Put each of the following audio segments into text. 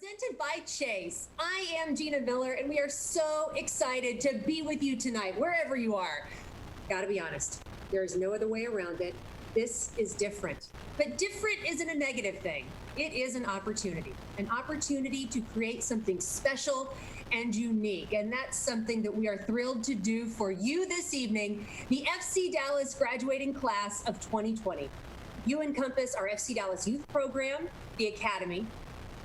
presented by Chase. I am Gina Miller, and we are so excited to be with you tonight, wherever you are. Gotta be honest, there is no other way around it. This is different, but different isn't a negative thing. It is an opportunity to create something special and unique. And that's something that we are thrilled to do for you this evening, the FC Dallas graduating class of 2020. You encompass our FC Dallas Youth program, the Academy,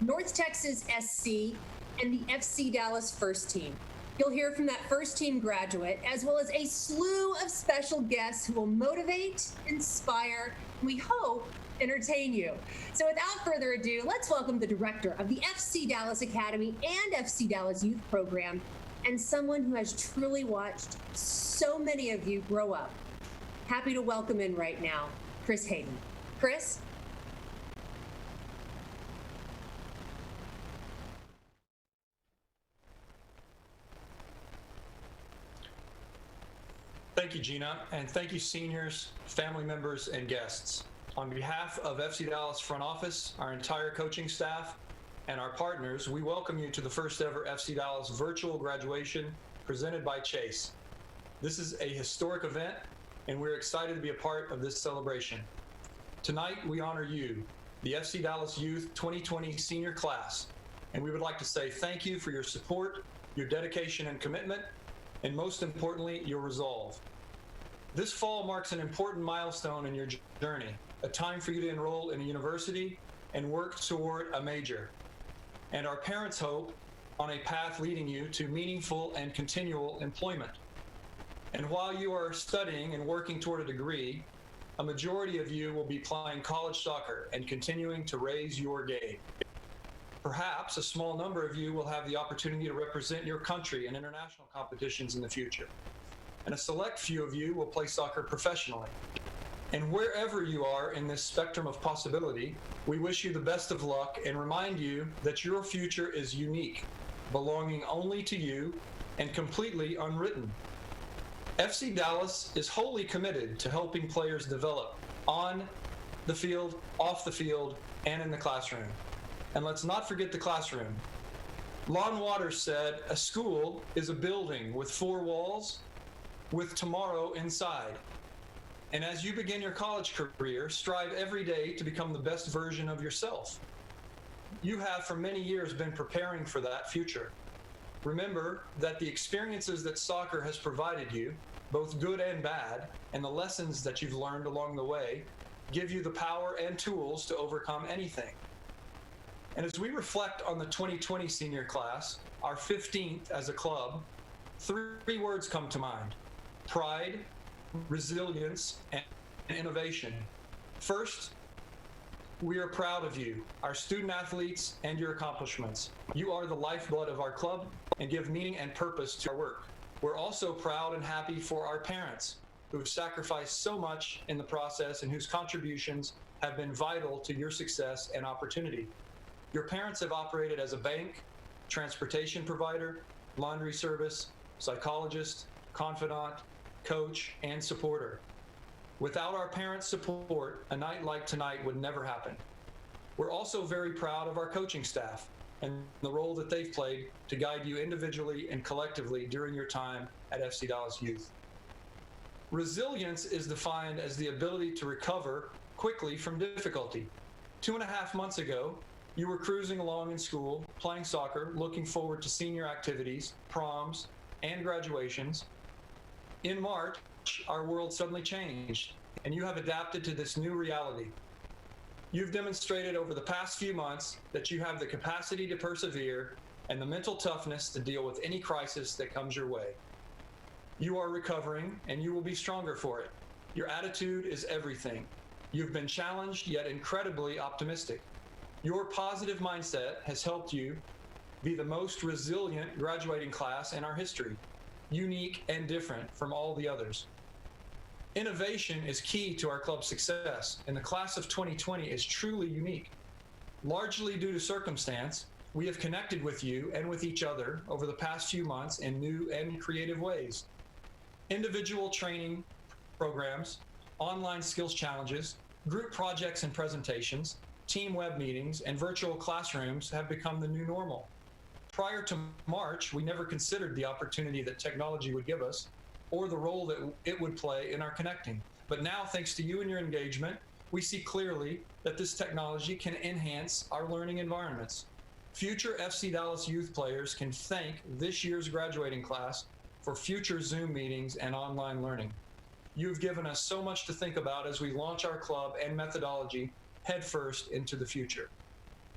North Texas SC, and the FC Dallas First Team. You'll hear from that first team graduate, as well as a slew of special guests who will motivate, inspire, and we hope, entertain you. So without further ado, let's welcome the director of the FC Dallas Academy and FC Dallas Youth program, and someone who has truly watched so many of you grow up. Happy to welcome in right now, Chris Hayden. Chris? Thank you, Gina, and thank you, seniors, family members, and guests. On behalf of FC Dallas front office, our entire coaching staff, and our partners, we welcome you to the first ever FC Dallas virtual graduation presented by Chase. This is a historic event, and we're excited to be a part of this celebration. Tonight, we honor you, the FC Dallas Youth 2020 senior class, and we would like to say thank you for your support, your dedication and commitment, and most importantly, your resolve. This fall marks an important milestone in your journey, a time for you to enroll in a university and work toward a major. And our parents hope on a path leading you to meaningful and continual employment. And while you are studying and working toward a degree, a majority of you will be playing college soccer and continuing to raise your game. Perhaps a small number of you will have the opportunity to represent your country in international competitions in the future. And a select few of you will play soccer professionally. And wherever you are in this spectrum of possibility, we wish you the best of luck and remind you that your future is unique, belonging only to you and completely unwritten. FC Dallas is wholly committed to helping players develop on the field, off the field, and in the classroom. And let's not forget the classroom. Lon Waters said, "A school is a building with four walls with tomorrow inside." And as you begin your college career, strive every day to become the best version of yourself. You have for many years been preparing for that future. Remember that the experiences that soccer has provided you, both good and bad, and the lessons that you've learned along the way, give you the power and tools to overcome anything. And as we reflect on the 2020 senior class, our 15th as a club, three words come to mind: pride, resilience, and innovation. First, we are proud of you, our student athletes, and your accomplishments. You are the lifeblood of our club and give meaning and purpose to our work. We're also proud and happy for our parents, who've sacrificed so much in the process and whose contributions have been vital to your success and opportunity. Your parents have operated as a bank, transportation provider, laundry service, psychologist, confidant, coach, and supporter. Without our parents' support, a night like tonight would never happen. We're also very proud of our coaching staff and the role that they've played to guide you individually and collectively during your time at FC Dallas Youth. Resilience is defined as the ability to recover quickly from difficulty. 2.5 months ago, you were cruising along in school, playing soccer, looking forward to senior activities, proms, and graduations. In March, our world suddenly changed, and you have adapted to this new reality. You've demonstrated over the past few months that you have the capacity to persevere and the mental toughness to deal with any crisis that comes your way. You are recovering, and you will be stronger for it. Your attitude is everything. You've been challenged, yet incredibly optimistic. Your positive mindset has helped you be the most resilient graduating class in our history, unique and different from all the others. Innovation is key to our club's success, and the class of 2020 is truly unique. Largely due to circumstance, we have connected with you and with each other over the past few months in new and creative ways. Individual training programs, online skills challenges, group projects and presentations, team web meetings, and virtual classrooms have become the new normal. Prior to March, we never considered the opportunity that technology would give us or the role that it would play in our connecting. But now, thanks to you and your engagement, we see clearly that this technology can enhance our learning environments. Future FC Dallas Youth players can thank this year's graduating class for future Zoom meetings and online learning. You've given us so much to think about as we launch our club and methodology headfirst into the future.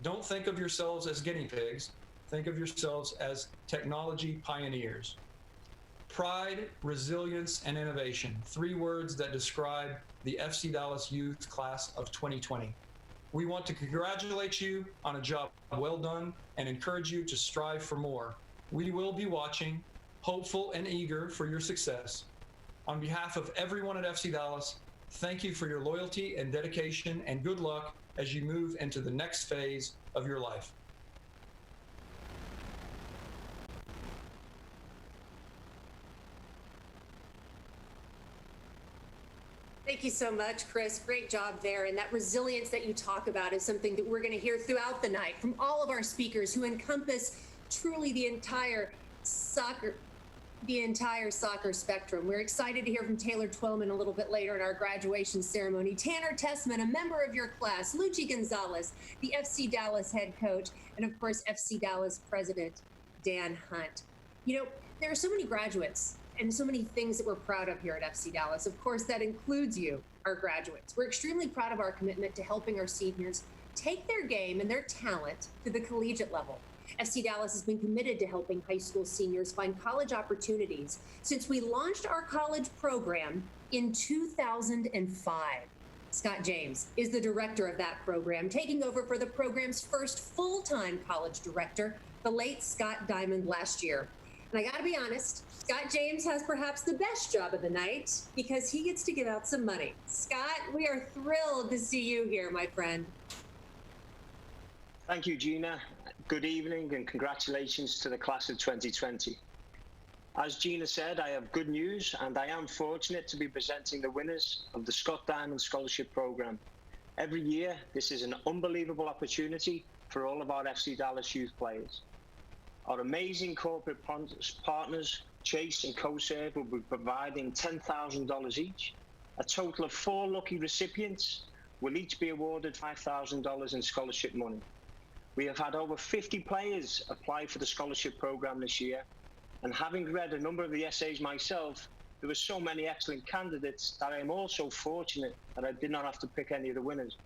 Don't think of yourselves as guinea pigs. Think of yourselves as technology pioneers. Pride, resilience, and innovation, 3 words that describe the FC Dallas Youth class of 2020. We want to congratulate you on a job well done and encourage you to strive for more. We will be watching, hopeful and eager for your success. On behalf of everyone at FC Dallas, thank you for your loyalty and dedication, and good luck as you move into the next phase of your life. Thank you so much, Chris. Great job there. And that resilience that you talk about is something that we're going to hear throughout the night from all of our speakers who encompass truly the entire soccer spectrum. We're excited to hear from Taylor Twellman a little bit later in our graduation ceremony. Tanner Tessmann, a member of your class, Luchi Gonzales, the FC Dallas head coach, and of course, FC Dallas president, Dan Hunt. You know, there are so many graduates and so many things that we're proud of here at FC Dallas. Of course, that includes you, our graduates. We're extremely proud of our commitment to helping our seniors take their game and their talent to the collegiate level. FC Dallas has been committed to helping high school seniors find college opportunities since we launched our college program in 2005. Scott James is the director of that program, taking over for the program's first full-time college director, the late Scott Diamond, last year. And I gotta be honest, Scott James has perhaps the best job of the night because he gets to give out some money. Scott, we are thrilled to see you here, my friend. Thank you, Gina. Good evening and congratulations to the class of 2020. As Gina said, I have good news and I am fortunate to be presenting the winners of the Scott Diamond Scholarship Program. Every year, this is an unbelievable opportunity for all of our FC Dallas Youth players. Our amazing corporate partners, Chase and CoServ, will be providing $10,000 each. A total of 4 lucky recipients will each be awarded $5,000 in scholarship money. We have had over 50 players apply for the scholarship program this year, and having read a number of the essays myself, there were so many excellent candidates that I am also fortunate that I did not have to pick any of the winners.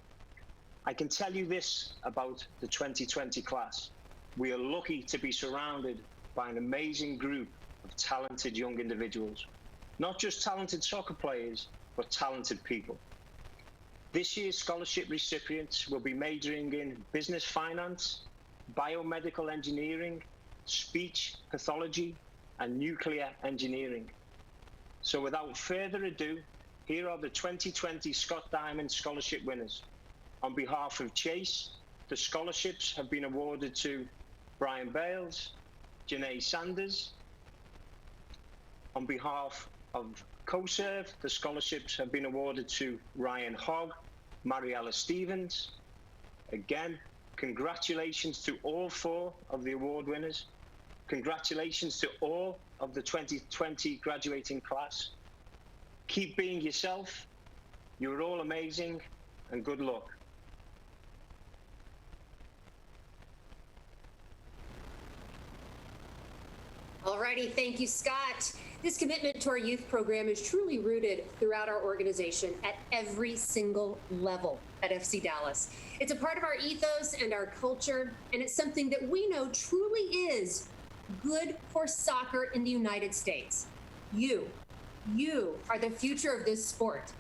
I can tell you this about the 2020 class. We are lucky to be surrounded by an amazing group of talented young individuals. Not just talented soccer players, but talented people. This year's scholarship recipients will be majoring in business finance, biomedical engineering, speech pathology, and nuclear engineering. So without further ado, here are the 2020 Scott Diamond Scholarship winners. On behalf of Chase, the scholarships have been awarded to Brian Bales, Janae Sanders. On behalf of CoServ, the scholarships have been awarded to Ryan Hogg, Mariella Stevens. Again, congratulations to all 4 of the award winners. Congratulations to all of the 2020 graduating class. Keep being yourself. You're all amazing, and good luck. Alrighty, thank you, Scott. This commitment to our youth program is truly rooted throughout our organization at every single level at FC Dallas. It's a part of our ethos and our culture, and it's something that we know truly is good for soccer in the United States. You are the future of this sport.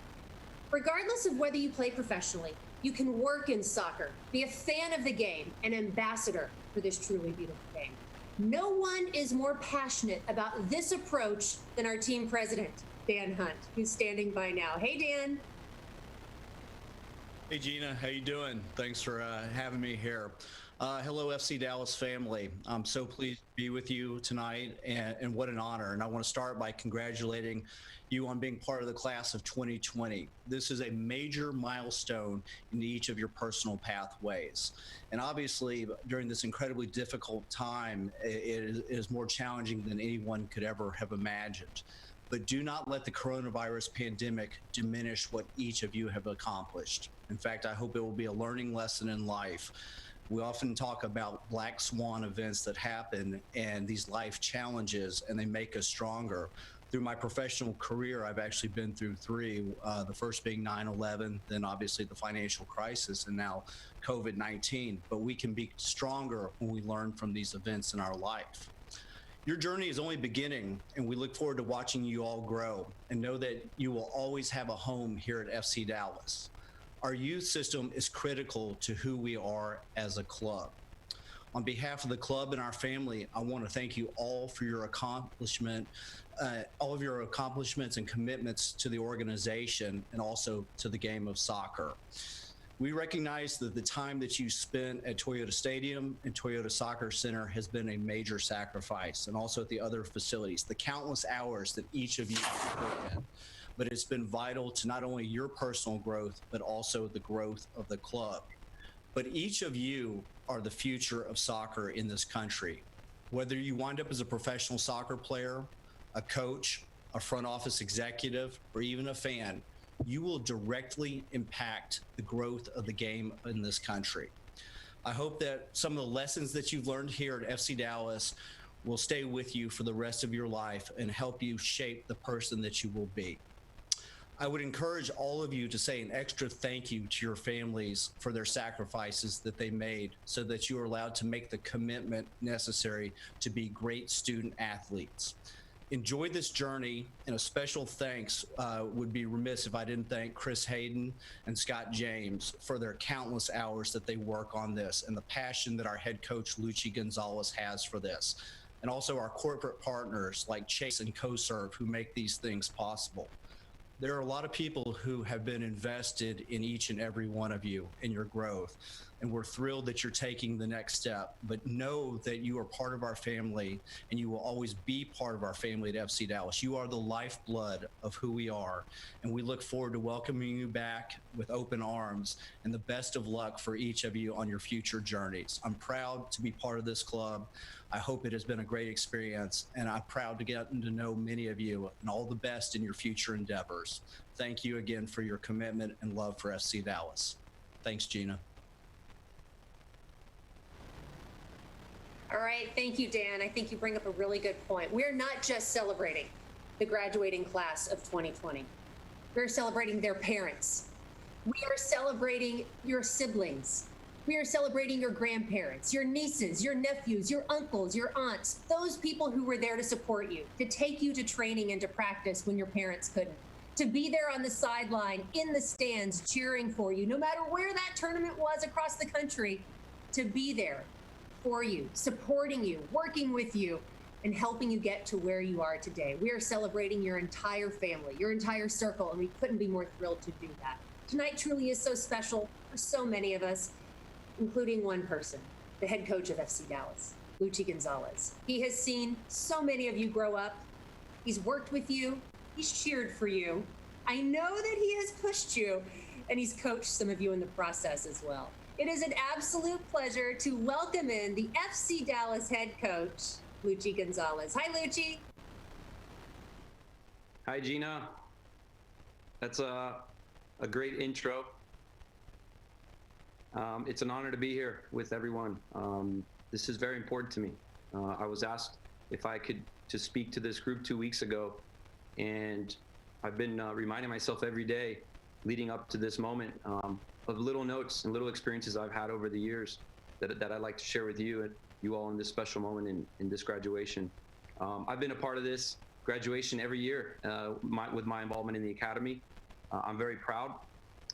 Regardless of whether you play professionally, you can work in soccer, be a fan of the game, an ambassador for this truly beautiful game. No one is more passionate about this approach than our team president, Dan Hunt, who's standing by now. Hey, Dan. Hey Gina, how you doing? Thanks for having me here. Hello FC Dallas family. I'm so pleased to be with you tonight, and what an honor. And I want to start by congratulating you on being part of the class of 2020. This is a major milestone in each of your personal pathways. And obviously, during this incredibly difficult time, it is more challenging than anyone could ever have imagined. But do not let the coronavirus pandemic diminish what each of you have accomplished. In fact, I hope it will be a learning lesson in life. We often talk about black swan events that happen and these life challenges, and they make us stronger. Through my professional career, I've actually been through three, the first being 9/11, then obviously the financial crisis, and now COVID-19. But we can be stronger when we learn from these events in our life. Your journey is only beginning, and we look forward to watching you all grow, and know that you will always have a home here at FC Dallas. Our youth system is critical to who we are as a club. On behalf of the club and our family, I want to thank you all for your all of your accomplishments and commitments to the organization and also to the game of soccer. We recognize that the time that you spent at Toyota Stadium and Toyota Soccer Center has been a major sacrifice, and also at the other facilities, the countless hours that each of you have put in. But it's been vital to not only your personal growth, but also the growth of the club. But each of you are the future of soccer in this country. Whether you wind up as a professional soccer player, a coach, a front office executive, or even a fan, you will directly impact the growth of the game in this country. I hope that some of the lessons that you've learned here at FC Dallas will stay with you for the rest of your life and help you shape the person that you will be. I would encourage all of you to say an extra thank you to your families for their sacrifices that they made so that you are allowed to make the commitment necessary to be great student athletes. Enjoy this journey, and a special thanks would be remiss if I didn't thank Chris Hayden and Scott James for their countless hours that they work on this and the passion that our head coach Pucci Gonzales has for this, and also our corporate partners like Chase and CoServ who make these things possible. There are a lot of people who have been invested in each and every one of you in your growth, and we're thrilled that you're taking the next step. But know that you are part of our family, and you will always be part of our family at FC Dallas. You are the lifeblood of who we are, and we look forward to welcoming you back with open arms, and the best of luck for each of you on your future journeys. I'm proud to be part of this club. I hope it has been a great experience, and I'm proud to get to know many of you, and all the best in your future endeavors. Thank you again for your commitment and love for FC Dallas. Thanks, Gina. All right, thank you, Dan. I think you bring up a really good point. We're not just celebrating the graduating class of 2020. We're celebrating their parents. We are celebrating your siblings. We are celebrating your grandparents, your nieces, your nephews, your uncles, your aunts, those people who were there to support you, to take you to training and to practice when your parents couldn't, to be there on the sideline, in the stands, cheering for you, no matter where that tournament was across the country, to be there for you, supporting you, working with you, and helping you get to where you are today. We are celebrating your entire family, your entire circle, and we couldn't be more thrilled to do that. Tonight truly is so special for so many of us, including one person, the head coach of FC Dallas, Pucci Gonzales. He has seen so many of you grow up. He's worked with you. He's cheered for you. I know that he has pushed you, and he's coached some of you in the process as well. It is an absolute pleasure to welcome in the FC Dallas head coach, Pucci Gonzales. Hi, Pucci. Hi, Gina. That's a great intro. It's an honor to be here with everyone. This is very important to me. I was asked if I could to speak to this group 2 weeks ago, and I've been reminding myself every day leading up to this moment of little notes and little experiences I've had over the years that I'd like to share with you and you all in this special moment in this graduation. I've been a part of this graduation every year with my involvement in the academy. I'm very proud.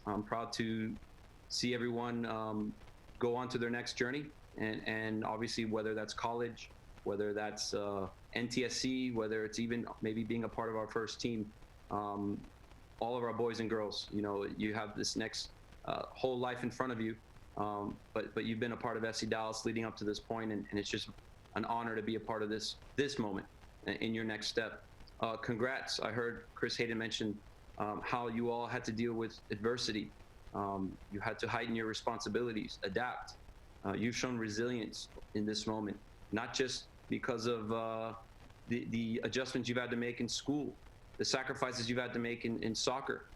I'm proud to see everyone go on to their next journey, and obviously whether that's college, whether that's NTSC, whether it's even maybe being a part of our first team, all of our boys and girls, you know, you have this next whole life in front of you. But you've been a part of FC Dallas leading up to this point, and it's just an honor to be a part of this moment in your next step. Congrats. I heard Chris Hayden mention how you all had to deal with adversity. You had to heighten your responsibilities, adapt. You've shown resilience in this moment, not just because of the adjustments you've had to make in school, the sacrifices you've had to make in soccer,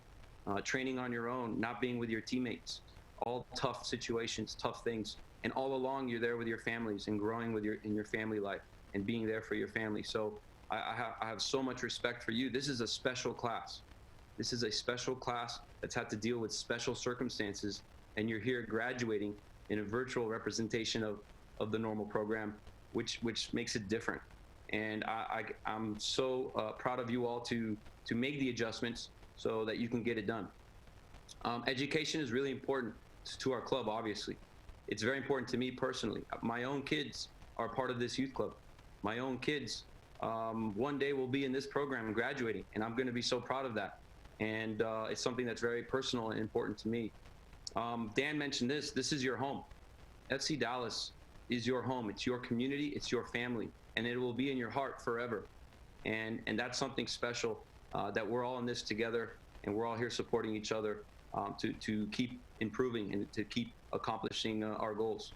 training on your own, not being with your teammates, all tough situations, tough things. And all along, you're there with your families and growing in your family life and being there for your family. So I have so much respect for you. This is a special class. This is a special class that's had to deal with special circumstances, and you're here graduating in a virtual representation of the normal program, which makes it different. And I'm so proud of you all to make the adjustments so that you can get it done. Education is really important to our club, obviously. It's very important to me personally. My own kids are part of this youth club. My own kids one day will be in this program and graduating, and I'm going to be so proud of that. And it's something that's very personal and important to me. Dan mentioned this is your home. FC Dallas is your home. It's your community, it's your family, and it will be in your heart forever. And that's something special that we're all in this together, and we're all here supporting each other to keep improving and to keep accomplishing our goals.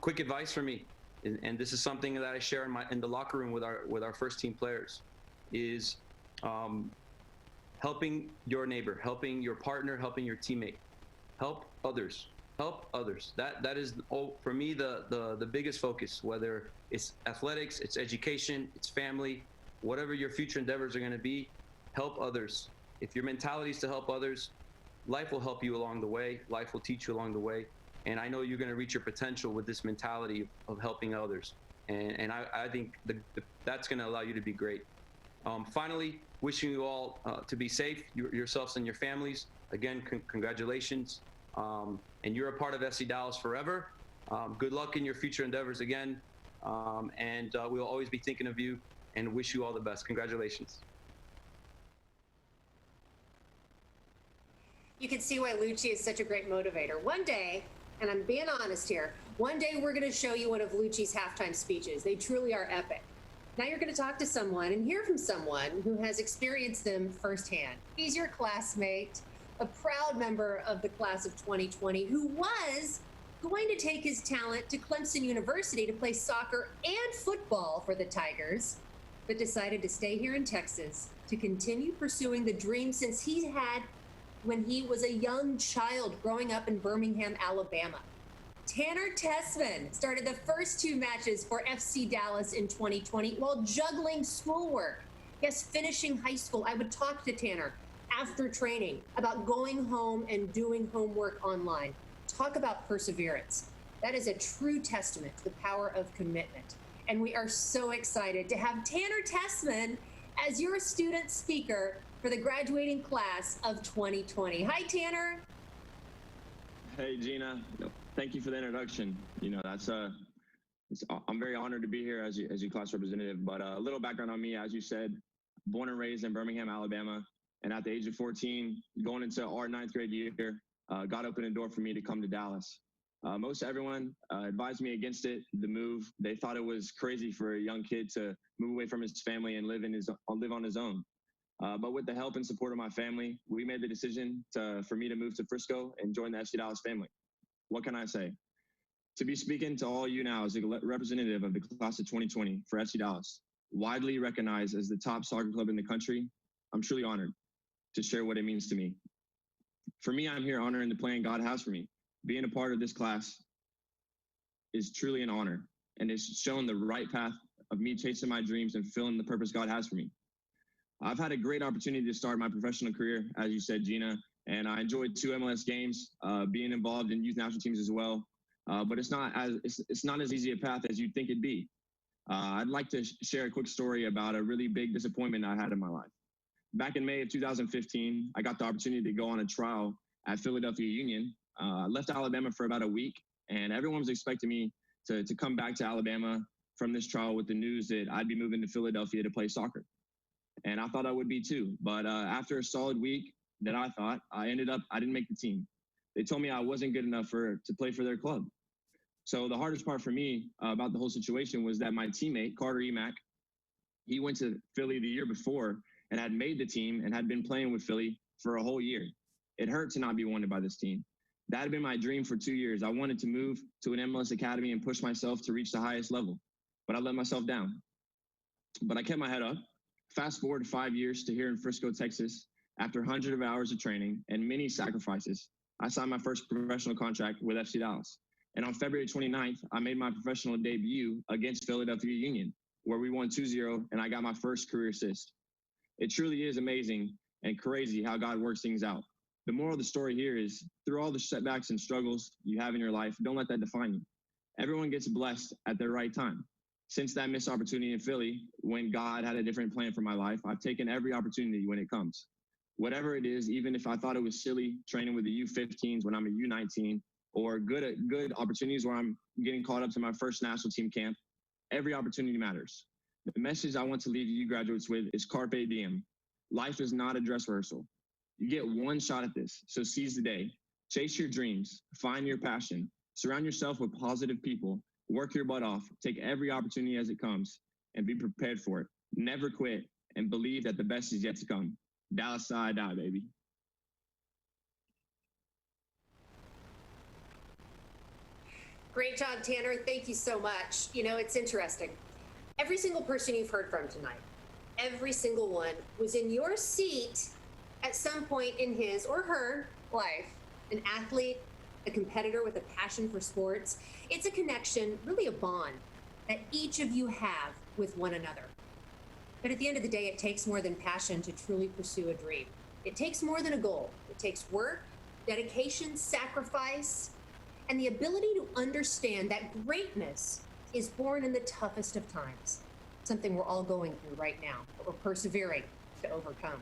Quick advice for me, and this is something that I share in the locker room with our first team players, is helping your neighbor, helping your partner, helping your teammate. Help others. Help others. That is for me the biggest focus. Whether it's athletics, it's education, it's family, whatever your future endeavors are going to be, help others. If your mentality is to help others, life will help you along the way. Life will teach you along the way. And I know you're going to reach your potential with this mentality of helping others. And I think that's going to allow you to be great. Finally, wishing you all to be safe, yourselves and your families. Again, congratulations. And you're a part of FC Dallas forever. Good luck in your future endeavors again. And we'll always be thinking of you and wish you all the best. Congratulations. You can see why Lucci is such a great motivator. One day, and I'm being honest here, one day we're going to show you one of Lucci's halftime speeches. They truly are epic. Now you're going to talk to someone and hear from someone who has experienced them firsthand. He's your classmate, a proud member of the class of 2020, who was going to take his talent to Clemson University to play soccer and football for the Tigers, but decided to stay here in Texas to continue pursuing the dream since he had when he was a young child growing up in Birmingham, Alabama. Tanner Tessmann started the first two matches for FC Dallas in 2020 while juggling schoolwork. Yes, finishing high school. I would talk to Tanner after training about going home and doing homework online. Talk about perseverance. That is a true testament to the power of commitment. And we are so excited to have Tanner Tessmann as your student speaker for the graduating class of 2020. Hi, Tanner. Hey, Gina. Thank you for the introduction. You know, I'm very honored to be here as your class representative. But a little background on me, as you said, born and raised in Birmingham, Alabama. And at the age of 14, going into our 9th grade year, God opened a door for me to come to Dallas. Most everyone advised me against it, the move. They thought it was crazy for a young kid to move away from his family and live on his own. But with the help and support of my family, we made the decision for me to move to Frisco and join the FC Dallas family. What can I say? To be speaking to all you now as a representative of the class of 2020 for FC Dallas, widely recognized as the top soccer club in the country, I'm truly honored to share what it means to me. For me, I'm here honoring the plan God has for me. Being a part of this class is truly an honor, and it's shown the right path of me chasing my dreams and fulfilling the purpose God has for me. I've had a great opportunity to start my professional career, as you said, Gina, and I enjoyed 2 MLS games, being involved in youth national teams as well. But it's not as easy a path as you'd think it'd be. I'd like to share a quick story about a really big disappointment I had in my life. Back in May of 2015, I got the opportunity to go on a trial at Philadelphia Union. I left Alabama for about a week, and everyone was expecting me to come back to Alabama from this trial with the news that I'd be moving to Philadelphia to play soccer. And I thought I would be too. But after a solid week that I didn't make the team. They told me I wasn't good enough to play for their club. So the hardest part for me about the whole situation was that my teammate, Carter Emack, he went to Philly the year before and had made the team and had been playing with Philly for a whole year. It hurt to not be wanted by this team. That had been my dream for 2 years. I wanted to move to an MLS academy and push myself to reach the highest level, but I let myself down. But I kept my head up. Fast forward 5 years to here in Frisco, Texas, after hundreds of hours of training and many sacrifices, I signed my first professional contract with FC Dallas. And on February 29th, I made my professional debut against Philadelphia Union, where we won 2-0, and I got my first career assist. It truly is amazing and crazy how God works things out. The moral of the story here is, through all the setbacks and struggles you have in your life, don't let that define you. Everyone gets blessed at their right time. Since that missed opportunity in Philly, when God had a different plan for my life, I've taken every opportunity when it comes. Whatever it is, even if I thought it was silly training with the U15s when I'm a U19, or good opportunities where I'm getting caught up to my first national team camp, every opportunity matters. The message I want to leave you graduates with is carpe diem. Life is not a dress rehearsal. You get one shot at this, so seize the day. Chase your dreams, find your passion, surround yourself with positive people, work your butt off, take every opportunity as it comes, and be prepared for it. Never quit, and believe that the best is yet to come. Dallas side die, baby. Great job, Tanner. Thank you so much. You know, it's interesting. Every single person you've heard from tonight, every single one was in your seat at some point in his or her life. An athlete, a competitor with a passion for sports. It's a connection, really a bond, that each of you have with one another. But at the end of the day, it takes more than passion to truly pursue a dream. It takes more than a goal. It takes work, dedication, sacrifice, and the ability to understand that greatness is born in the toughest of times, something we're all going through right now, but we're persevering to overcome.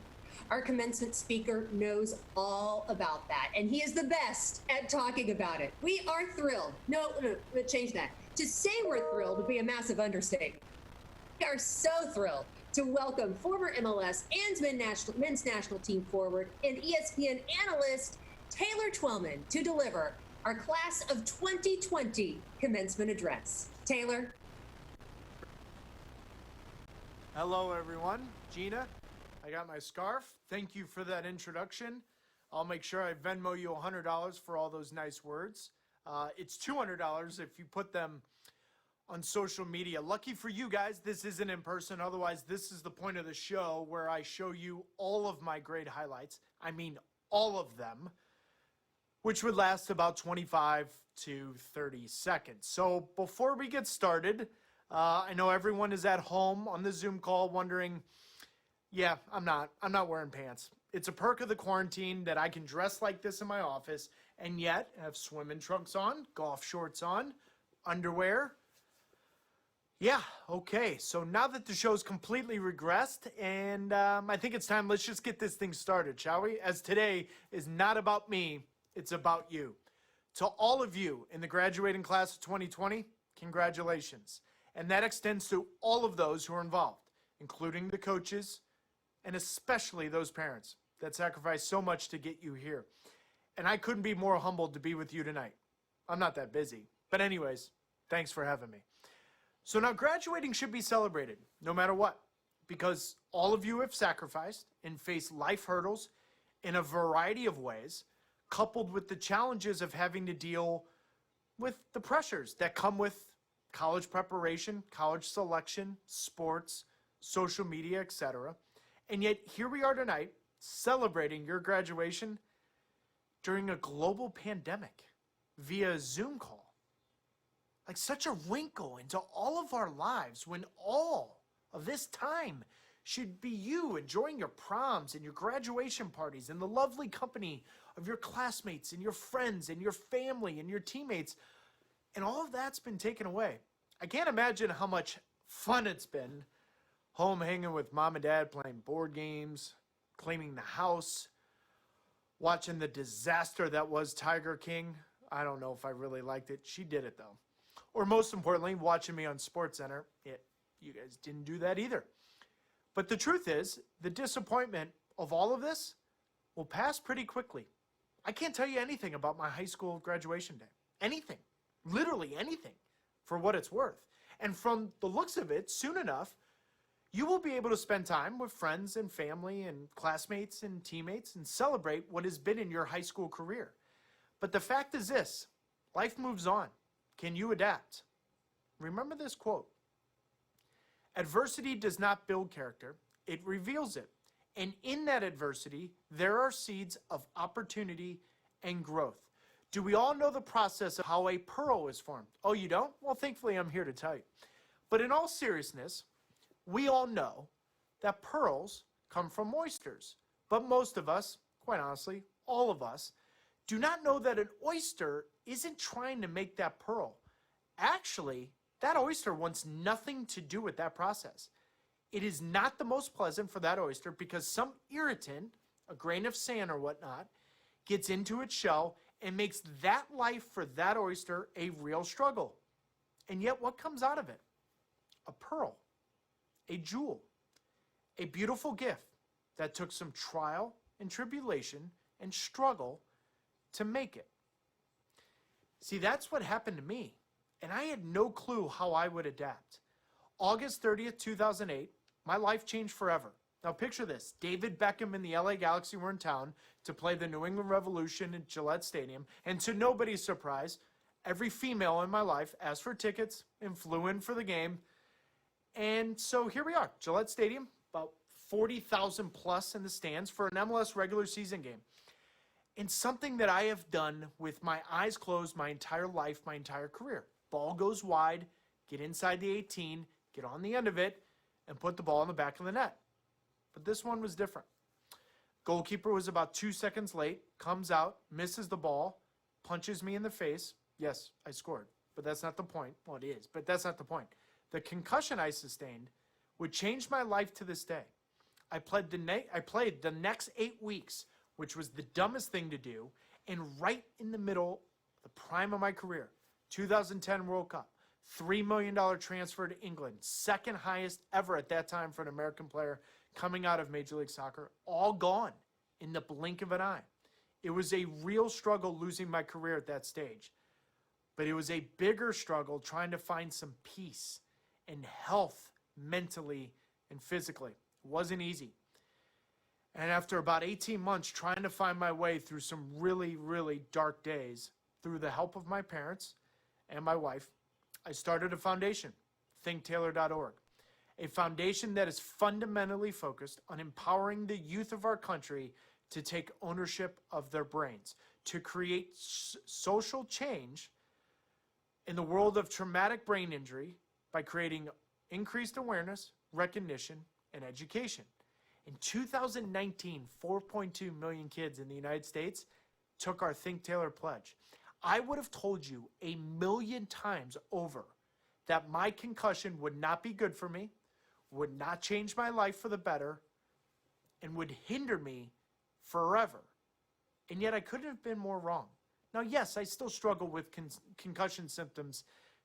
Our commencement speaker knows all about that, and he is the best at talking about it. We are thrilled. No, change that. To say we're thrilled would be a massive understatement. We are so thrilled to welcome former MLS and men's national team forward and ESPN analyst Taylor Twellman to deliver our class of 2020 commencement address. Taylor. Hello, everyone. Gina, I got my scarf. Thank you for that introduction. I'll make sure I Venmo you $100 for all those nice words. It's $200 if you put them on social media. Lucky for you guys, this isn't in person. Otherwise, this is the point of the show where I show you all of my great highlights. I mean, all of them, which would last about 25 to 30 seconds. So before we get started, I know everyone is at home on the Zoom call wondering, yeah, I'm not wearing pants. It's a perk of the quarantine that I can dress like this in my office and yet have swimming trunks on, golf shorts on, underwear. Yeah, okay. So now that the show's completely regressed, and I think it's time, let's just get this thing started, shall we? As today is not about me, it's about you. To all of you in the graduating class of 2020, congratulations. And that extends to all of those who are involved, including the coaches, and especially those parents that sacrificed so much to get you here. And I couldn't be more humbled to be with you tonight. I'm not that busy. But anyways, thanks for having me. So now graduating should be celebrated, no matter what, because all of you have sacrificed and faced life hurdles in a variety of ways, coupled with the challenges of having to deal with the pressures that come with college preparation, college selection, sports, social media, etc. And yet here we are tonight celebrating your graduation during a global pandemic via Zoom call. Like such a wrinkle into all of our lives when all of this time should be you enjoying your proms and your graduation parties and the lovely company of your classmates and your friends and your family and your teammates. And all of that's been taken away. I can't imagine how much fun it's been home hanging with mom and dad, playing board games, cleaning the house, watching the disaster that was Tiger King. I don't know if I really liked it. She did it though. Or most importantly, watching me on SportsCenter. You guys didn't do that either. But the truth is, the disappointment of all of this will pass pretty quickly. I can't tell you anything about my high school graduation day. Anything. Literally anything, for what it's worth. And from the looks of it, soon enough, you will be able to spend time with friends and family and classmates and teammates and celebrate what has been in your high school career. But the fact is this, life moves on. Can you adapt? Remember this quote. Adversity does not build character, it reveals it. And in that adversity, there are seeds of opportunity and growth. Do we all know the process of how a pearl is formed? Oh, you don't? Well, thankfully, I'm here to tell you. But in all seriousness, we all know that pearls come from oysters. But most of us, quite honestly, all of us, do not know that an oyster isn't trying to make that pearl. Actually, that oyster wants nothing to do with that process. It is not the most pleasant for that oyster because some irritant, a grain of sand or whatnot, gets into its shell and makes that life for that oyster a real struggle. And yet what comes out of it? A pearl, a jewel, a beautiful gift that took some trial and tribulation and struggle to make it. See, that's what happened to me. And I had no clue how I would adapt. August 30th, 2008, my life changed forever. Now picture this. David Beckham and the LA Galaxy were in town to play the New England Revolution at Gillette Stadium. And to nobody's surprise, every female in my life asked for tickets and flew in for the game. And so here we are, Gillette Stadium, about 40,000 plus in the stands for an MLS regular season game. And something that I have done with my eyes closed my entire life, my entire career. Ball goes wide, get inside the 18, get on the end of it, and put the ball in the back of the net. But this one was different. Goalkeeper was about 2 seconds late, comes out, misses the ball, punches me in the face. Yes, I scored, but that's not the point. Well, it is, but that's not the point. The concussion I sustained would change my life to this day. I played the next 8 weeks, which was the dumbest thing to do, and right in the middle, the prime of my career, 2010 World Cup, $3 million transfer to England, second highest ever at that time for an American player coming out of Major League Soccer, all gone in the blink of an eye. It was a real struggle losing my career at that stage, but it was a bigger struggle trying to find some peace and health mentally and physically. It wasn't easy. And after about 18 months trying to find my way through some really, really dark days, through the help of my parents and my wife, I started a foundation, thinktaylor.org, a foundation that is fundamentally focused on empowering the youth of our country to take ownership of their brains, to create social change in the world of traumatic brain injury by creating increased awareness, recognition, and education. In 2019, 4.2 million kids in the United States took our Think Taylor pledge. I would have told you 1,000,000 times over that my concussion would not be good for me, would not change my life for the better, and would hinder me forever. And yet I couldn't have been more wrong. Now, yes, I still struggle with concussion symptoms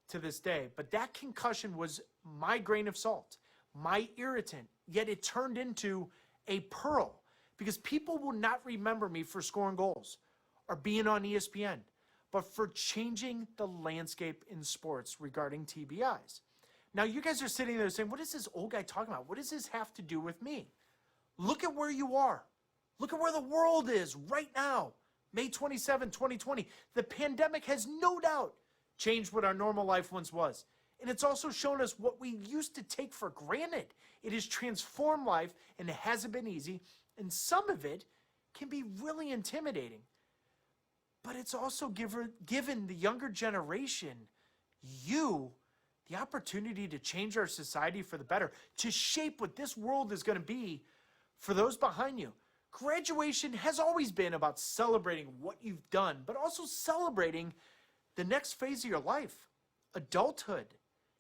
to this day, but that concussion was my grain of salt, my irritant, yet it turned into a pearl because people will not remember me for scoring goals or being on ESPN, but for changing the landscape in sports regarding TBIs. Now, you guys are sitting there saying, what is this old guy talking about? What does this have to do with me? Look at where you are. Look at where the world is right now, May 27, 2020. The pandemic has no doubt changed what our normal life once was. And it's also shown us what we used to take for granted. It has transformed life, and it hasn't been easy. And some of it can be really intimidating. But it's also given the younger generation, you, the opportunity to change our society for the better, to shape what this world is going to be for those behind you. Graduation has always been about celebrating what you've done, but also celebrating the next phase of your life, adulthood,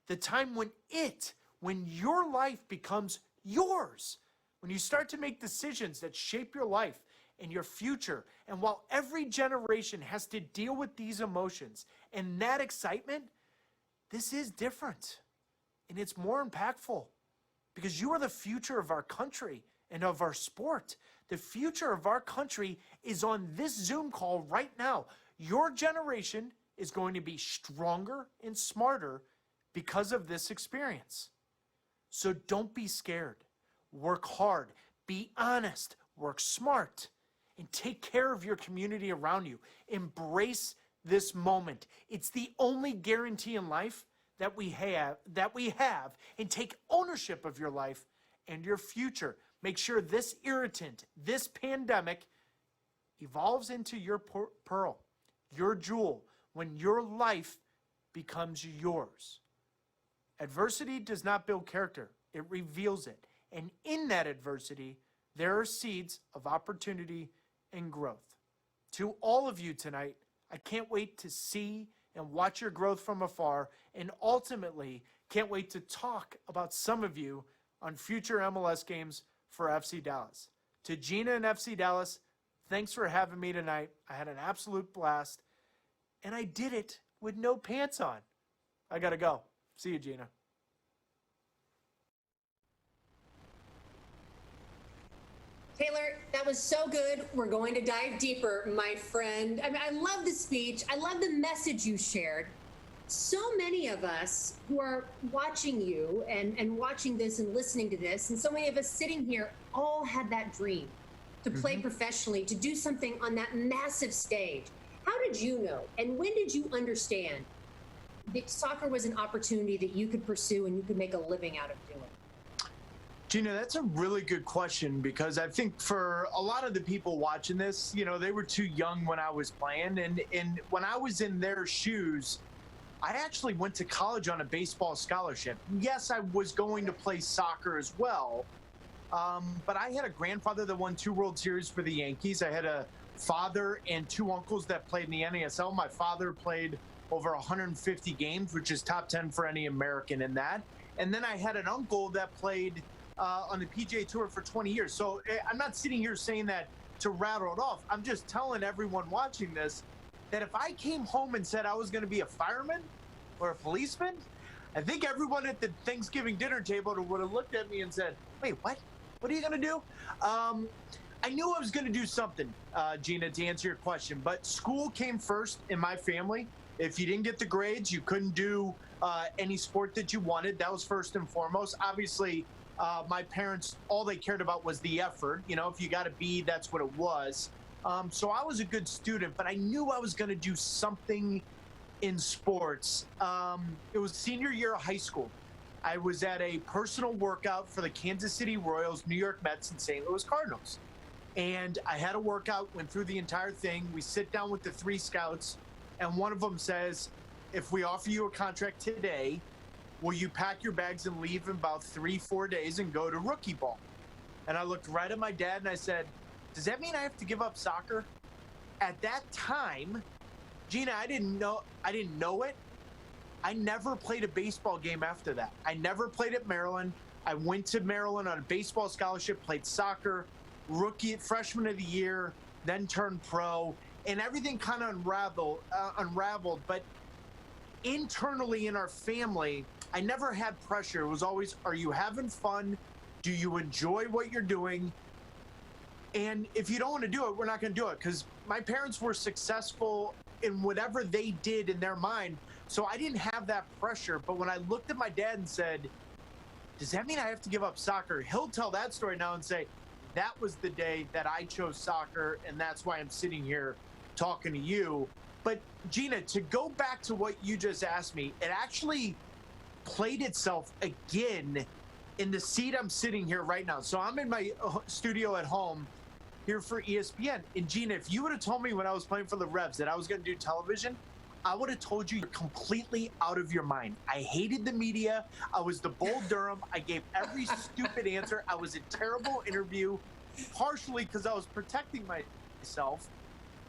the time when your life becomes yours, when you start to make decisions that shape your life and your future. And while every generation has to deal with these emotions and that excitement, this is different and it's more impactful because you are the future of our country and of our sport. The future of our country is on this Zoom call right now. Your generation is going to be stronger and smarter because of this experience. So don't be scared. Work hard, be honest, work smart, and take care of your community around you. Embrace this moment. It's the only guarantee in life that we have, and take ownership of your life and your future. Make sure this irritant, this pandemic, evolves into your pearl, your jewel, when your life becomes yours. Adversity does not build character, it reveals it. And in that adversity, there are seeds of opportunity and growth. To all of you tonight, I can't wait to see and watch your growth from afar, and ultimately can't wait to talk about some of you on future MLS games for FC Dallas. To Gina and FC Dallas, thanks for having me tonight. I had an absolute blast, and I did it with no pants on. I gotta go. See you, Gina. Taylor, that was so good. We're going to dive deeper, my friend. I mean, I love the speech. I love the message you shared. So many of us who are watching you and watching this and listening to this, and so many of us sitting here, all had that dream to play professionally, to do something on that massive stage. How did you know, and when did you understand that soccer was an opportunity that you could pursue and you could make a living out of doing? Gina, that's a really good question, because I think for a lot of the people watching this, you know, they were too young when I was playing. And when I was in their shoes, I actually went to college on a baseball scholarship. Yes, I was going to play soccer as well. But I had a grandfather that won 2 World Series for the Yankees. I had a father and 2 uncles that played in the NASL. My father played over 150 games, which is top 10 for any American in that. And then I had an uncle that played on the PGA Tour for 20 years. So I'm not sitting here saying that to rattle it off. I'm just telling everyone watching this that if I came home and said I was going to be a fireman or a policeman, I think everyone at the Thanksgiving dinner table would have looked at me and said, wait, what? What are you going to do? I knew I was going to do something, Gina, to answer your question, but school came first in my family. If you didn't get the grades, you couldn't do any sport that you wanted. That was first and foremost. Obviously, my parents, all they cared about was the effort. You know, if you got a B, that's what it was. So I was a good student, but I knew I was going to do something in sports. It was senior year of high school. I was at a personal workout for the Kansas City Royals, New York Mets, and St. Louis Cardinals. And I had a workout, went through the entire thing. We sit down with the 3 scouts, and one of them says, if we offer you a contract today, will you pack your bags and leave in about 3-4 days and go to rookie ball? And I looked right at my dad and I said, does that mean I have to give up soccer? At that time, Gina, I didn't know it. I never played a baseball game after that. I never played at Maryland. I went to Maryland on a baseball scholarship, played soccer, freshman of the year, then turned pro, and everything kind of unraveled. But internally in our family, I never had pressure. It was always, are you having fun? Do you enjoy what you're doing? And if you don't want to do it, we're not going to do it, because my parents were successful in whatever they did in their mind. So I didn't have that pressure. But when I looked at my dad and said, does that mean I have to give up soccer? He'll tell that story now and say, that was the day that I chose soccer, and that's why I'm sitting here talking to you. But Gina, to go back to what you just asked me, it actually played itself again in the seat I'm sitting here right now. So I'm in my studio at home here for ESPN. And Gina, if you would have told me when I was playing for the Revs that I was going to do television, I would have told you you're completely out of your mind. I hated the media. I was the Bull Durham. I gave every stupid answer. I was a terrible interview, partially because I was protecting myself.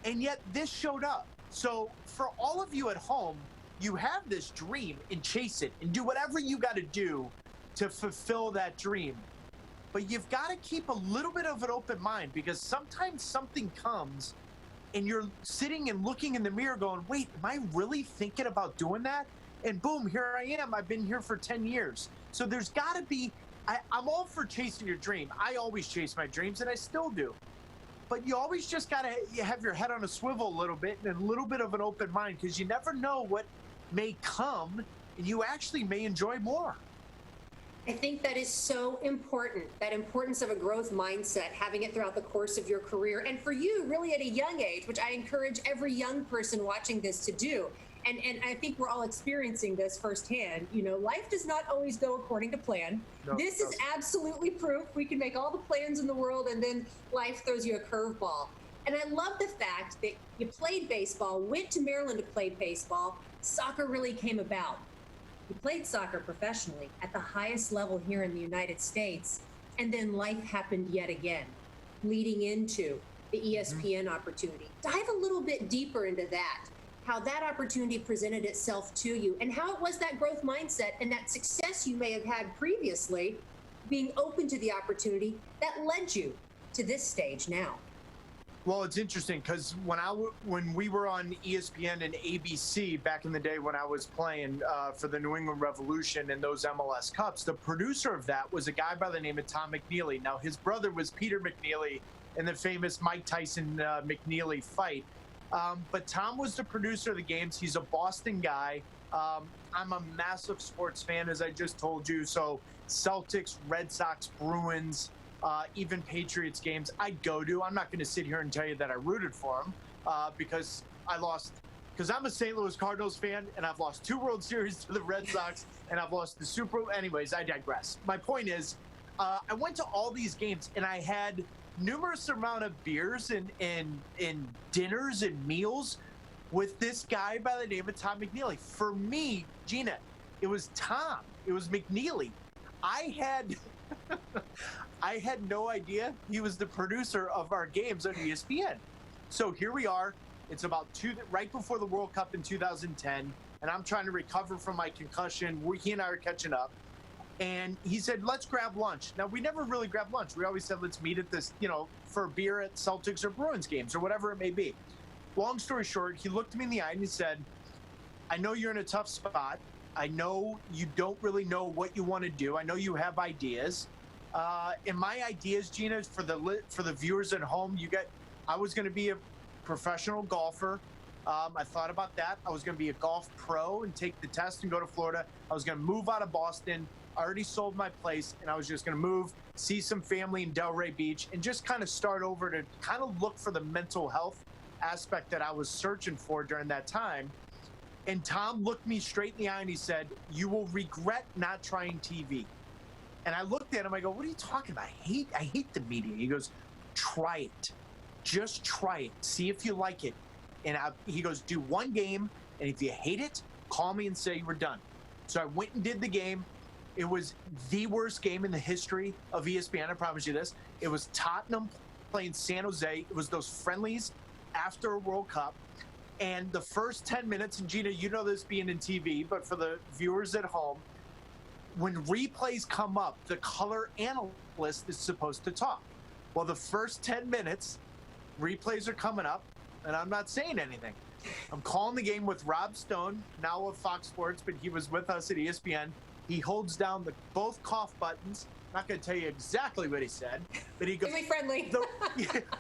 And yet this showed up. So for all of you at home, you have this dream and chase it and do whatever you got to do to fulfill that dream. But you've got to keep a little bit of an open mind, because sometimes something comes and you're sitting and looking in the mirror going, wait, am I really thinking about doing that? And boom, here I am. I've been here for 10 years. So there's got to be, I'm all for chasing your dream. I always chase my dreams, and I still do. but you always just got to have your head on a swivel a little bit and a little bit of an open mind, because you never know what may come and you actually may enjoy more. I think that is so important, that importance of a growth mindset, having it throughout the course of your career. And for you, really at a young age, which I encourage every young person watching this to do. And I think we're all experiencing this firsthand. You know, life does not always go according to plan. No, this is absolutely proof. We can make all the plans in the world, and then life throws you a curveball. And I love the fact that you played baseball, went to Maryland to play baseball. Soccer really came about. You played soccer professionally at the highest level here in the United States, and then life happened yet again, leading into the ESPN opportunity. Dive a little bit deeper into that, how that opportunity presented itself to you, and how it was that growth mindset and that success you may have had previously, being open to the opportunity that led you to this stage now. Well, it's interesting because when we were on ESPN and ABC back in the day when I was playing for the New England Revolution and those MLS Cups, the producer of that was a guy by the name of Tom McNeely. Now, his brother was Peter McNeely in the famous Mike Tyson McNeely fight. But Tom was the producer of the games. He's a Boston guy. I'm a massive sports fan, as I just told you. So Celtics, Red Sox, Bruins, even Patriots games I'd go to. I'm not going to sit here and tell you that I rooted for them because I lost. Because I'm a St. Louis Cardinals fan, and I've lost 2 World Series to the Red Sox, and I've lost the Super Bowl. Anyways, I digress. My point is, I went to all these games, and I had numerous amount of beers and dinners and meals with this guy by the name of Tom McNeely. For me, Gina, it was Tom. It was McNeely. I had no idea he was the producer of our games on ESPN. So here we are. It's about right before the World Cup in 2010, and I'm trying to recover from my concussion. He and I are catching up. And he said, let's grab lunch. Now, we never really grabbed lunch. We always said, let's meet at this, for a beer at Celtics or Bruins games or whatever it may be. Long story short, he looked me in the eye and he said, I know you're in a tough spot. I know you don't really know what you want to do. I know you have ideas. And my ideas, Gina, for the viewers at home, I was going to be a professional golfer. I thought about that. I was going to be a golf pro and take the test and go to Florida. I was going to move out of Boston. I already sold my place, and I was just going to move, see some family in Delray Beach, and just kind of start over to kind of look for the mental health aspect that I was searching for during that time. And Tom looked me straight in the eye and he said, you will regret not trying TV. And I looked at him, I go, what are you talking about? I hate the media. He goes, try it. Just try it. See if you like it. And he goes, do one game, and if you hate it, call me and say you were done. So I went and did the game. It was the worst game in the history of ESPN, I promise you this. It was Tottenham playing San Jose. It was those friendlies after a World Cup. And the first 10 minutes, and Gina, you know this being in TV, but for the viewers at home, when replays come up, the color analyst is supposed to talk. Well, the first 10 minutes, replays are coming up, and I'm not saying anything. I'm calling the game with Rob Stone, now of Fox Sports, but he was with us at ESPN. He holds down both cough buttons. I'm not going to tell you exactly what he said, but he goes, Really friendly.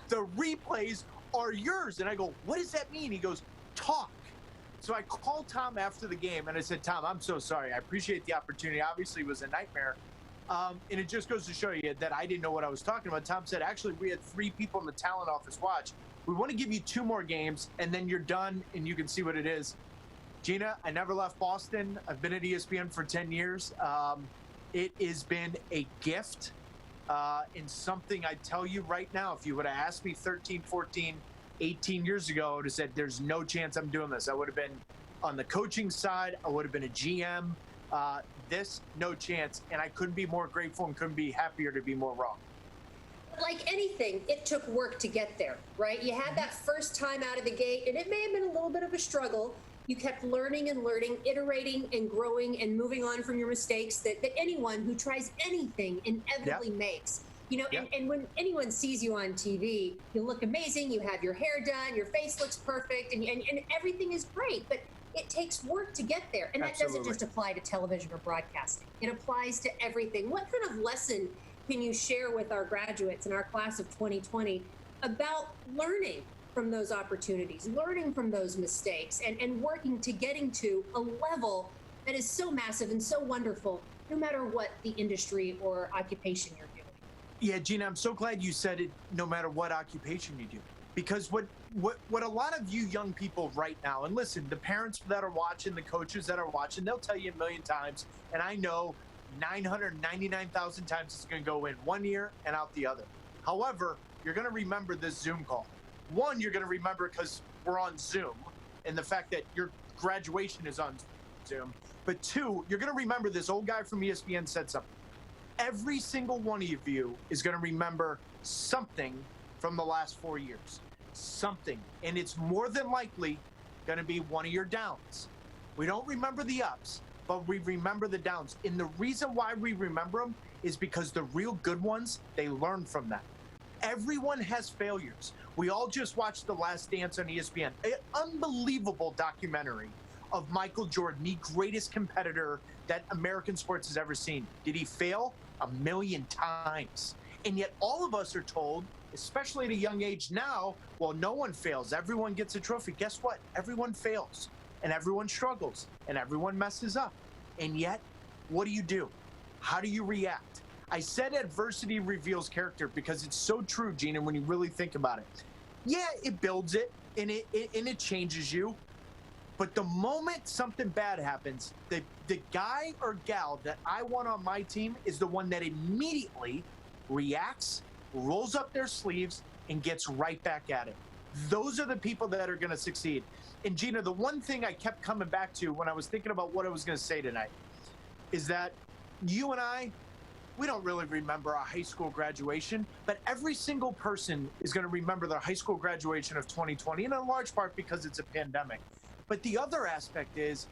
the replays are yours. And I go, what does that mean? He goes, talk. So I called Tom after the game, and I said, Tom, I'm so sorry. I appreciate the opportunity. Obviously, it was a nightmare. And it just goes to show you that I didn't know what I was talking about. Tom said, actually, we had 3 people in the talent office watch. We want to give you 2 more games, and then you're done, and you can see what it is. Gina, I never left Boston. I've been at ESPN for 10 years. It has been a gift and something I tell you right now, if you would have asked me 13, 14, 18 years ago, I would have said, there's no chance I'm doing this. I would have been on the coaching side. I would have been a GM. No chance. And I couldn't be more grateful and couldn't be happier to be more wrong. Like anything, it took work to get there, right? You had that first time out of the gate, and it may have been a little bit of a struggle. You kept learning and learning, iterating and growing and moving on from your mistakes that anyone who tries anything inevitably makes. And when anyone sees you on TV, you look amazing, you have your hair done, your face looks perfect, and everything is great. But it takes work to get there. And that doesn't just apply to television or broadcasting. It applies to everything. What kind of lesson can you share with our graduates in our class of 2020 about learning from those opportunities, learning from those mistakes, and working to getting to a level that is so massive and so wonderful, no matter what the industry or occupation you're doing. Yeah, Gina, I'm so glad you said it, no matter what occupation you do. Because what a lot of you young people right now, and listen, the parents that are watching, the coaches that are watching, they'll tell you a million times, and I know 999,000 times it's going to go in one ear and out the other. However, you're going to remember this Zoom call. One, you're going to remember because we're on Zoom, and the fact that your graduation is on Zoom. But two, you're going to remember this old guy from ESPN said something. Every single one of you is going to remember something from the last 4 years. Something. And it's more than likely going to be one of your downs. We don't remember the ups, but we remember the downs. And the reason why we remember them is because the real good ones, they learn from that. Everyone has failures. We all just watched The Last Dance on ESPN, an unbelievable documentary of Michael Jordan, the greatest competitor that American sports has ever seen. Did he fail? 1,000,000 times. And yet all of us are told, especially at a young age now, well, no one fails. Everyone gets a trophy. Guess what? Everyone fails, and everyone struggles, and everyone messes up. And yet, what do? How do you react? I said adversity reveals character because it's so true, Gina, when you really think about it. Yeah, it builds it, and it changes you. But the moment something bad happens, the guy or gal that I want on my team is the one that immediately reacts, rolls up their sleeves, and gets right back at it. Those are the people that are going to succeed. And Gina, the one thing I kept coming back to when I was thinking about what I was going to say tonight is that you and I, we don't really remember our high school graduation, but every single person is going to remember their high school graduation of 2020, and in large part because it's a pandemic. But the other aspect is,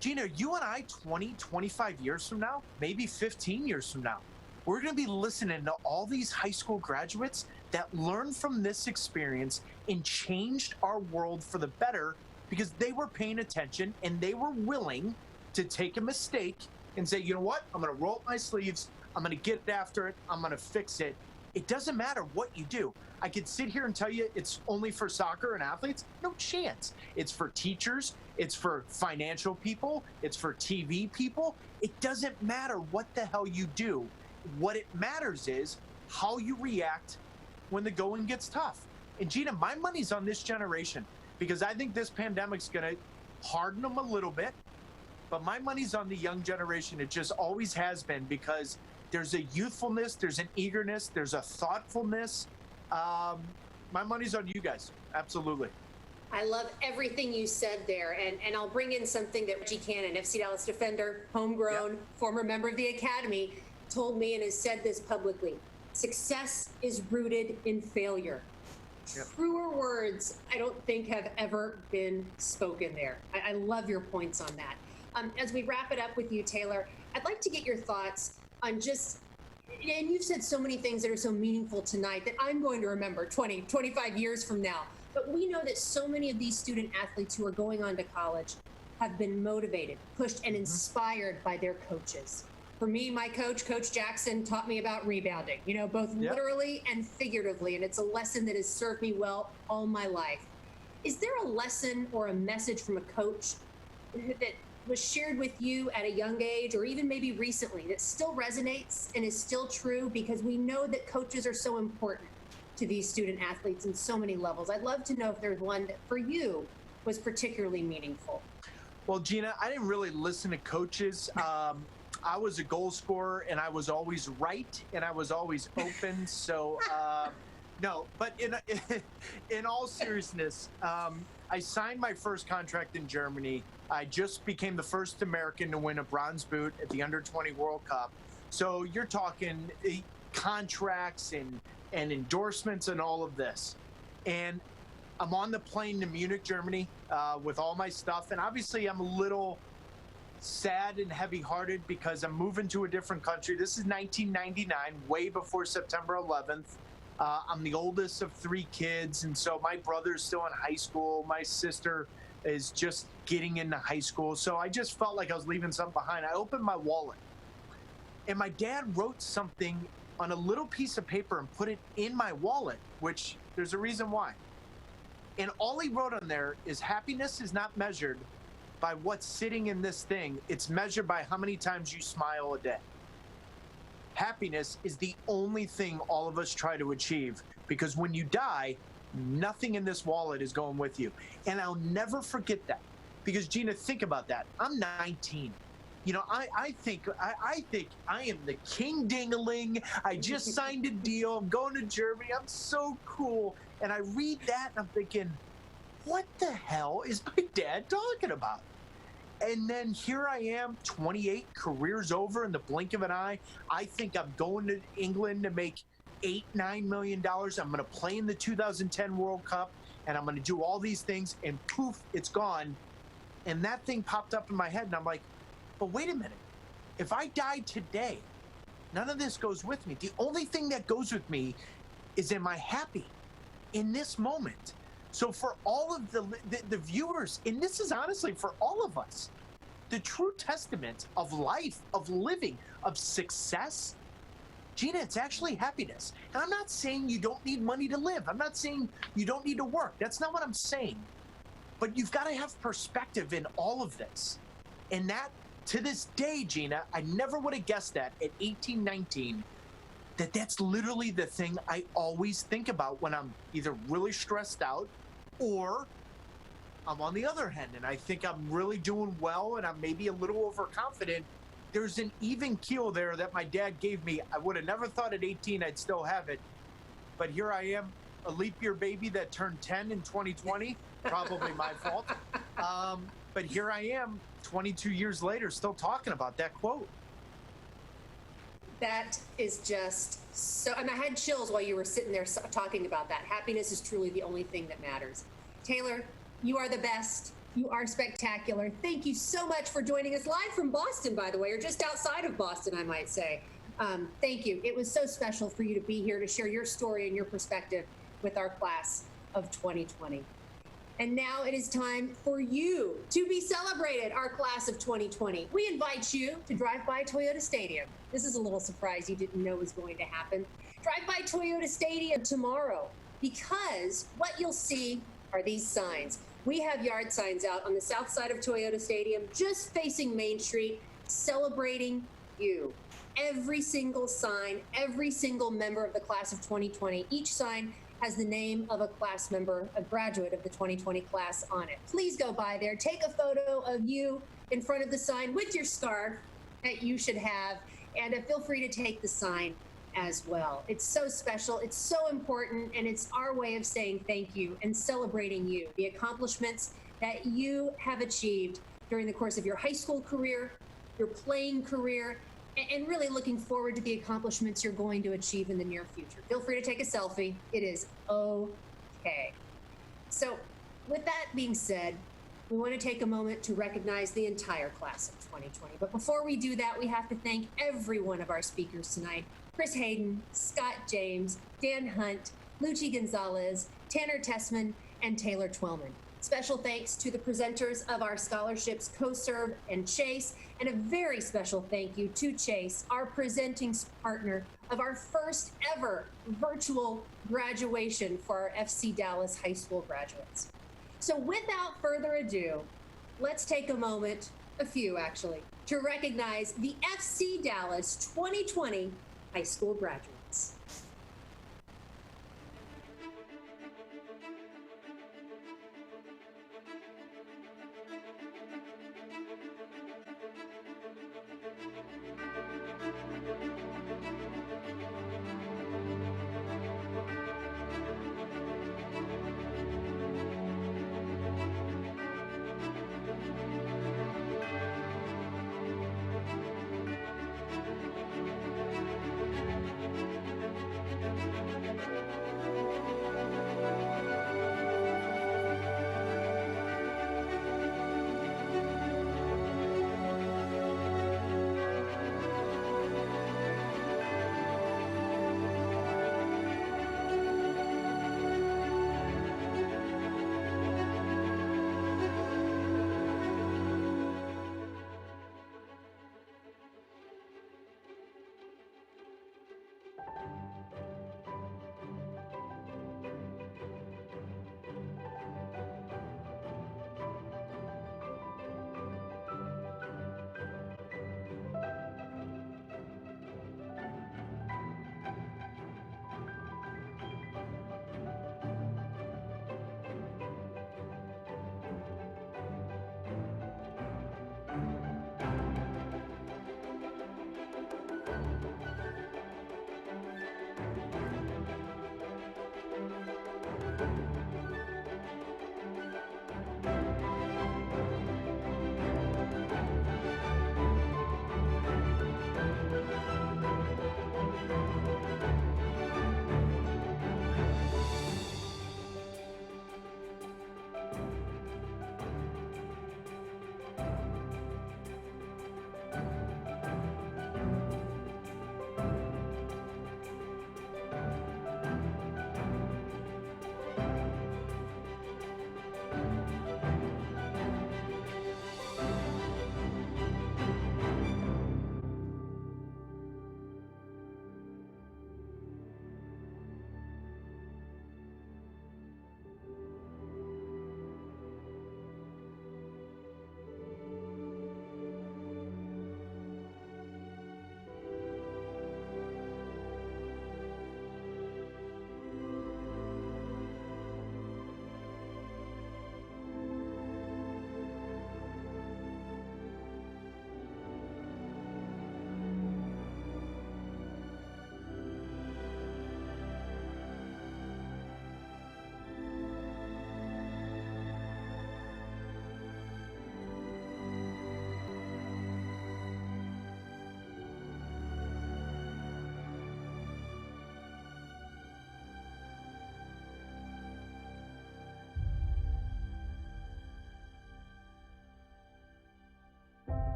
Gina, you and I 20, 25 years from now, maybe 15 years from now, we're going to be listening to all these high school graduates that learned from this experience and changed our world for the better because they were paying attention and they were willing to take a mistake and say, you know what, I'm going to roll up my sleeves, I'm going to get after it, I'm going to fix it. It doesn't matter what you do. I could sit here and tell you it's only for soccer and athletes. No chance. It's for teachers. It's for financial people. It's for TV people. It doesn't matter what the hell you do. What it matters is how you react when the going gets tough. And Gina, my money's on this generation because I think this pandemic's going to harden them a little bit. But my money's on the young generation. It just always has been because there's a youthfulness, there's an eagerness, there's a thoughtfulness. My money's on you guys. Absolutely. I love everything you said there. And I'll bring in something that Reggie Cannon, FC Dallas defender, homegrown, former member of the academy, told me and has said this publicly. Success is rooted in failure. Yep. Truer words, I don't think, have ever been spoken there. I love your points on that. As we wrap it up with you, Taylor, I'd like to get your thoughts on just, and you've said so many things that are so meaningful tonight that I'm going to remember 20, 25 years from now. But we know that so many of these student athletes who are going on to college have been motivated, pushed, and inspired by their coaches. For me, my coach, Coach Jackson, taught me about rebounding, both literally and figuratively. And it's a lesson that has served me well all my life. Is there a lesson or a message from a coach that was shared with you at a young age or even maybe recently that still resonates and is still true? Because we know that coaches are so important to these student athletes in so many levels. I'd love to know if there's one that for you was particularly meaningful. Well, Gina, I didn't really listen to coaches. I was a goal scorer and I was always right and I was always open. So no, but in all seriousness, I signed my first contract in Germany. I just became the first American to win a bronze boot at the Under-20 World Cup. So you're talking contracts and endorsements and all of this. And I'm on the plane to Munich, Germany with all my stuff. And obviously I'm a little sad and heavy-hearted because I'm moving to a different country. This is 1999, way before September 11th. I'm the oldest of 3 kids, and so my brother's still in high school. My sister is just getting into high school. So I just felt like I was leaving something behind. I opened my wallet, and my dad wrote something on a little piece of paper and put it in my wallet, which There's a reason why. And all he wrote on there is happiness is not measured by what's sitting in this thing. It's measured by how many times you smile a day. Happiness is the only thing all of us try to achieve, because when you die, nothing in this wallet is going with you. And I'll never forget that, because Gina, think about that. I'm 19. You know, I think I am the king ding-a-ling. I just signed a deal. I'm going to Germany. I'm so cool. And I read that and I'm thinking, what the hell is my dad talking about? And then here I am, 28, career's over in the blink of an eye. I think I'm going to England to make $8-9 million. I'm going to play in the 2010 World Cup, and I'm going to do all these things, and poof, it's gone. And that thing popped up in my head, and I'm like, but wait a minute. If I died today, none of this goes with me. The only thing that goes with me is, am I happy in this moment? So for all of the viewers, and this is honestly for all of us, the true testament of life, of living, of success, Gina, it's actually happiness. And I'm not saying you don't need money to live. I'm not saying you don't need to work. That's not what I'm saying. But you've got to have perspective in all of this. And that, to this day, Gina, I never would have guessed that at 18, 19, that's literally the thing I always think about when I'm either really stressed out or I'm on the other hand and I think I'm really doing well and I'm maybe a little overconfident. There's an even keel there that my dad gave me. I would have never thought at 18 I'd still have it. But here I am, a leap year baby that turned 10 in 2020. Probably my fault. But here I am, 22 years later, still talking about that quote. That is just so, and I had chills while you were sitting there talking about that. Happiness is truly the only thing that matters. Taylor, you are the best. You are spectacular. Thank you so much for joining us live from Boston, by the way, or just outside of Boston, I might say. Thank you. It was so special for you to be here to share your story and your perspective with our class of 2020. And now it is time for you to be celebrated, our class of 2020. We invite you to drive by Toyota Stadium. This is a little surprise you didn't know was going to happen. Drive by Toyota Stadium tomorrow, because what you'll see are these signs. We have yard signs out on the south side of Toyota Stadium, just facing Main Street, celebrating you. Every single sign, every single member of the class of 2020, each sign has the name of a class member, a graduate of the 2020 class on it. Please go by there, take a photo of you in front of the sign with your scarf that you should have, and feel free to take the sign as well. It's so special, it's so important, and it's our way of saying thank you and celebrating you, the accomplishments that you have achieved during the course of your high school career, your playing career, and really looking forward to the accomplishments you're going to achieve in the near future. Feel free to take a selfie. It is okay. So with that being said, we want to take a moment to recognize the entire class of 2020. But before we do that, we have to thank every one of our speakers tonight. Chris Hayden, Scott James, Dan Hunt, Luchi Gonzales, Tanner Tessmann, and Taylor Twellman. Special thanks to the presenters of our scholarships, CoServ and Chase, and a very special thank you to Chase, our presenting partner of our first ever virtual graduation for our FC Dallas high school graduates. So without further ado, let's take a moment, a few actually, to recognize the FC Dallas 2020 high school graduates.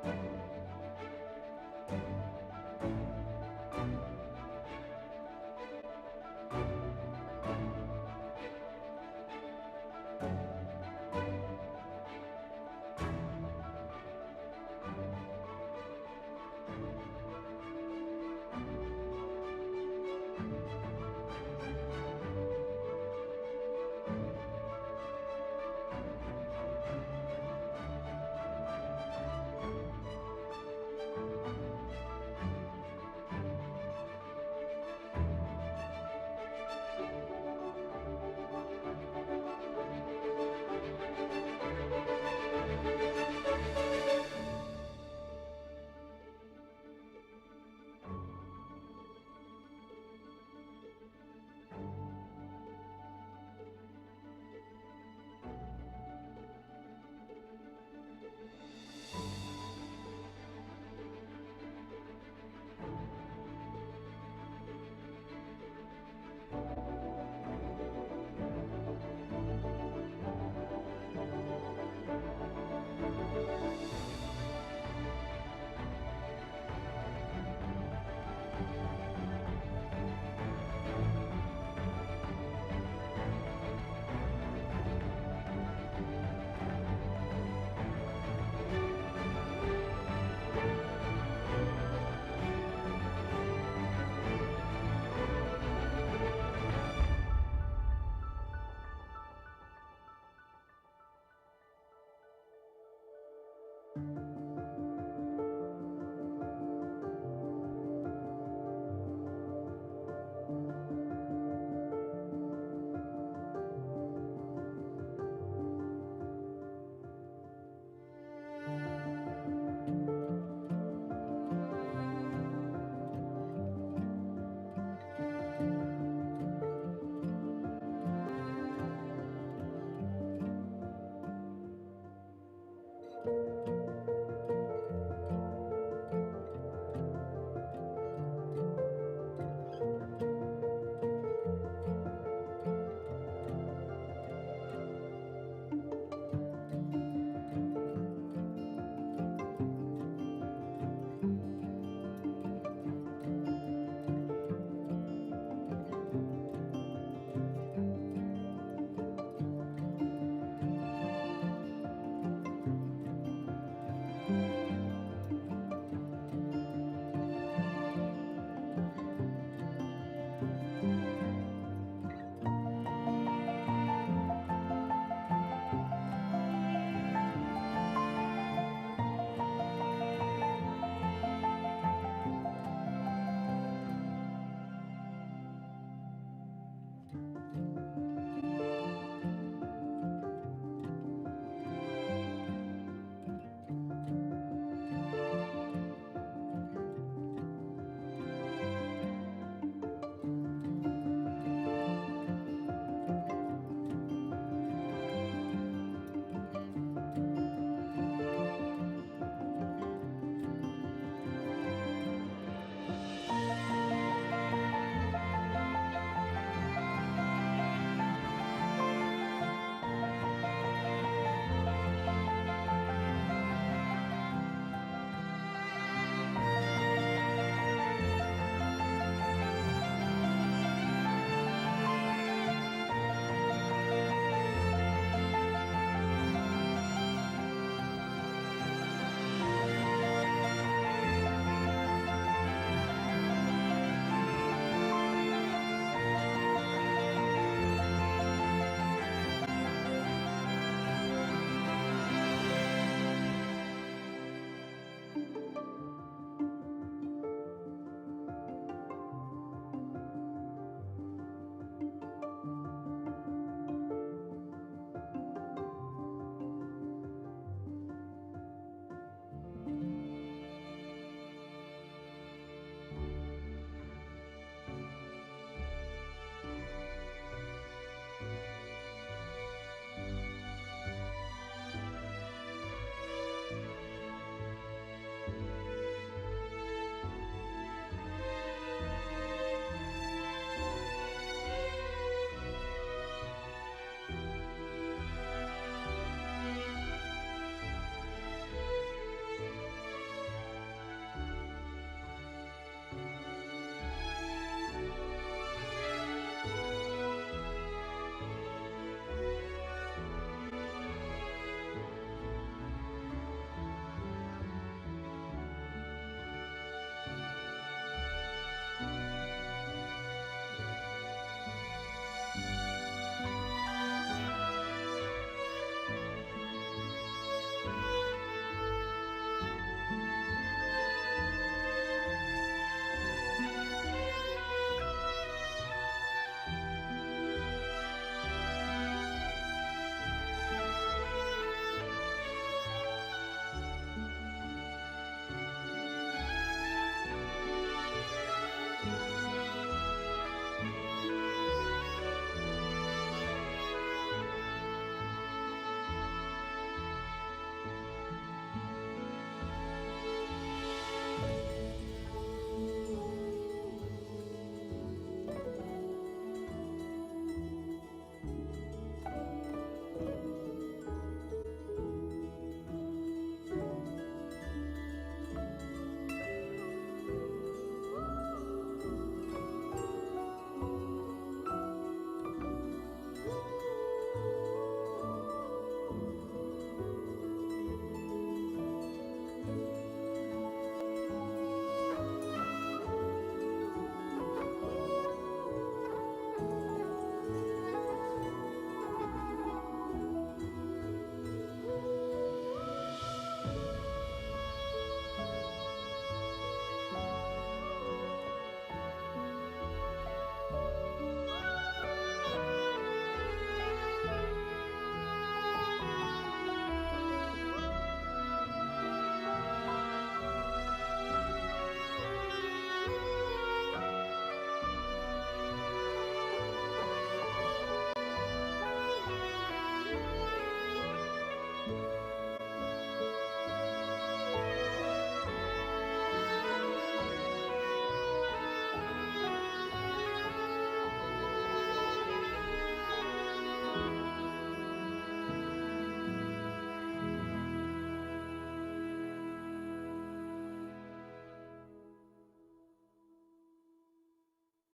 you.